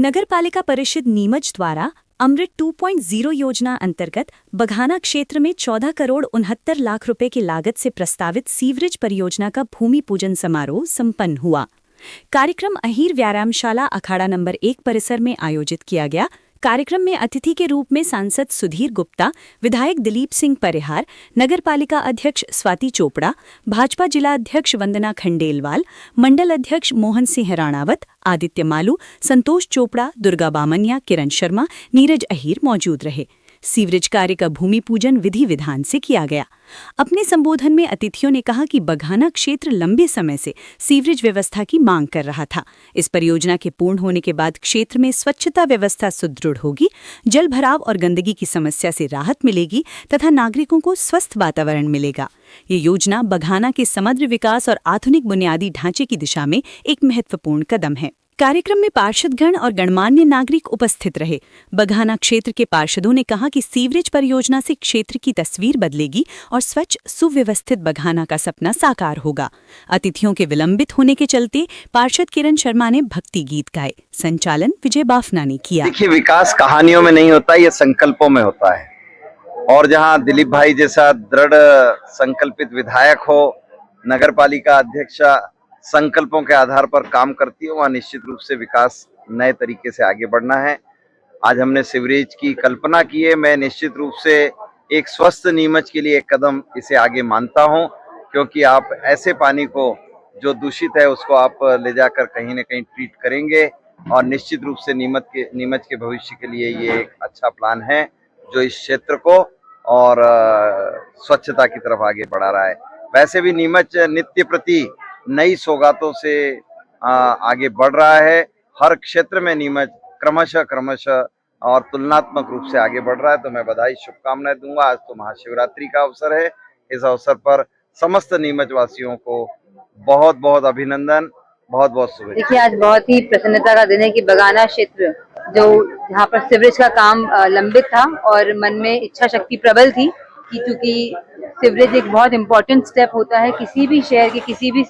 नगरपालिका परिषद नीमच द्वारा अमृत 2.0 योजना अंतर्गत बघाना क्षेत्र में 14 करोड़ 69 लाख रुपए की लागत से प्रस्तावित सीवरेज परियोजना का भूमि पूजन समारोह संपन्न हुआ। कार्यक्रम अहीर व्यायामशाला अखाड़ा नंबर 1 परिसर में आयोजित किया गया। कार्यक्रम में अतिथि के रूप में सांसद सुधीर गुप्ता, विधायक दिलीप सिंह परिहार, नगरपालिका अध्यक्ष स्वाति चोपड़ा, भाजपा जिला अध्यक्ष वंदना खंडेलवाल, मंडल अध्यक्ष मोहन सिंह राणावत, आदित्य मालू, संतोष चोपड़ा, दुर्गा बामनिया, किरण शर्मा, नीरज अहीर मौजूद रहे। सीवरेज कार्य का भूमि पूजन विधि विधान से किया गया। अपने संबोधन में अतिथियों ने कहा कि बघाना क्षेत्र लंबे समय से सीवरेज व्यवस्था की मांग कर रहा था। इस परियोजना के पूर्ण होने के बाद क्षेत्र में स्वच्छता व्यवस्था सुदृढ़ होगी, जल भराव और गंदगी की समस्या से राहत मिलेगी तथा नागरिकों को स्वस्थ वातावरण मिलेगा। ये योजना बघाना के समग्र विकास और आधुनिक बुनियादी ढांचे की दिशा में एक महत्वपूर्ण कदम है। कार्यक्रम में पार्षदगण और गणमान्य नागरिक उपस्थित रहे। बघाना क्षेत्र के पार्षदों ने कहा कि सीवरेज परियोजना से क्षेत्र की तस्वीर बदलेगी और स्वच्छ सुव्यवस्थित बघाना का सपना साकार होगा। अतिथियों के विलंबित होने के चलते पार्षद किरण शर्मा ने भक्ति गीत गाए। संचालन विजय बाफना ने किया। देखिए, विकास कहानियों में नहीं होता, ये संकल्पों में होता है। और जहाँ दिलीप भाई जैसा दृढ़ संकल्पित विधायक हो, नगरपालिका अध्यक्षा संकल्पों के आधार पर काम करती है, वहाँ निश्चित रूप से विकास नए तरीके से आगे बढ़ना है। आज हमने सीवरेज की कल्पना की है। मैं निश्चित रूप से एक स्वस्थ नीमच के लिए एक कदम इसे आगे मानता हूँ, क्योंकि आप ऐसे पानी को जो दूषित है उसको आप ले जाकर कहीं न कहीं ट्रीट करेंगे और निश्चित रूप से नीमच के भविष्य के लिए ये एक अच्छा प्लान है जो इस क्षेत्र को और स्वच्छता की तरफ आगे बढ़ा रहा है। वैसे भी नीमच नित्य प्रति नई सौगातों से आगे बढ़ रहा है। हर क्षेत्र में नीमच क्रमशः और तुलनात्मक रूप से आगे बढ़ रहा है। तो मैं बधाई शुभकामनाएं दूंगा। आज तो महाशिवरात्रि का अवसर है। इस अवसर पर समस्त नीमच वासियों को बहुत बहुत अभिनंदन, बहुत बहुत शुभेच्छा। देखिए, आज बहुत ही प्रसन्नता का दिन है कि बघाना क्षेत्र जो जहाँ पर सीवरेज का काम लंबित था और मन में इच्छा शक्ति प्रबल थी कि क्योंकि सीवरेज एक बहुत इम्पोर्टेंट स्टेप होता है किसी भी शहर के किसी भी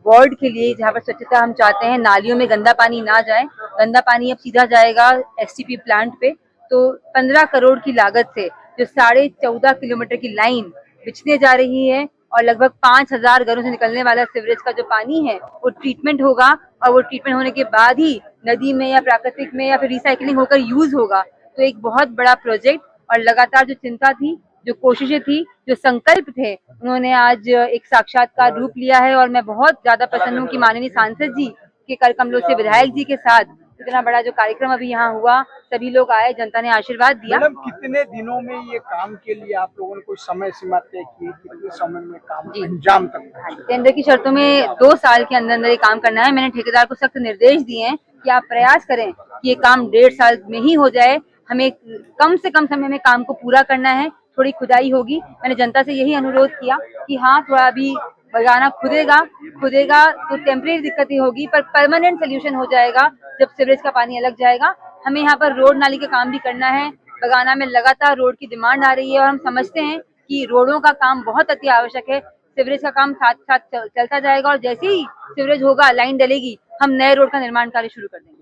वार्ड के लिए, जहाँ पर स्वच्छता हम चाहते हैं, नालियों में गंदा पानी ना जाए। गंदा पानी अब सीधा जाएगा एसटीपी प्लांट पे। तो 15 करोड़ की लागत से जो 14.5 किलोमीटर की लाइन बिछने जा रही है और लगभग 5,000 घरों से निकलने वाला सीवरेज का जो पानी है वो ट्रीटमेंट होगा और वो ट्रीटमेंट होने के बाद ही नदी में या प्राकृतिक में या फिर रिसाइकलिंग होकर यूज होगा। तो एक बहुत बड़ा प्रोजेक्ट और लगातार जो चिंता थी, जो कोशिशें थी, जो संकल्प थे, उन्होंने आज एक साक्षात्कार रूप लिया है। और मैं बहुत ज्यादा प्रसन्न हूँ कि माननीय सांसद जी के कर कमलों से विधायक जी के साथ इतना बड़ा जो कार्यक्रम अभी यहाँ हुआ, सभी लोग आए, जनता ने आशीर्वाद दिया। मैडम, कितने दिनों में ये काम के लिए आप लोगों ने कोई समय सीमा तय की, कितने समय में काम अंजाम तक? टेंडर की शर्तों में 2 साल के अंदर अंदर ये काम करना है। मैंने ठेकेदार को सख्त निर्देश दिए हैं कि आप प्रयास करें कि ये काम 1.5 साल में ही हो जाए। हमें कम से कम समय में काम को पूरा करना है। थोड़ी खुदाई होगी। मैंने जनता से यही अनुरोध किया कि हाँ, थोड़ा अभी बघाना खुदेगा तो टेम्परेरी दिक्कतें होगी, पर परमानेंट सोल्यूशन हो जाएगा जब सीवरेज का पानी अलग जाएगा। हमें यहाँ पर रोड नाली का काम भी करना है। बघाना में लगातार रोड की डिमांड आ रही है और हम समझते हैं कि रोडों का काम बहुत अति आवश्यक है। सीवरेज का काम साथ साथ चलता जाएगा और जैसे ही सीवरेज होगा, लाइन डलेगी, हम नए रोड का निर्माण कार्य शुरू कर देंगे।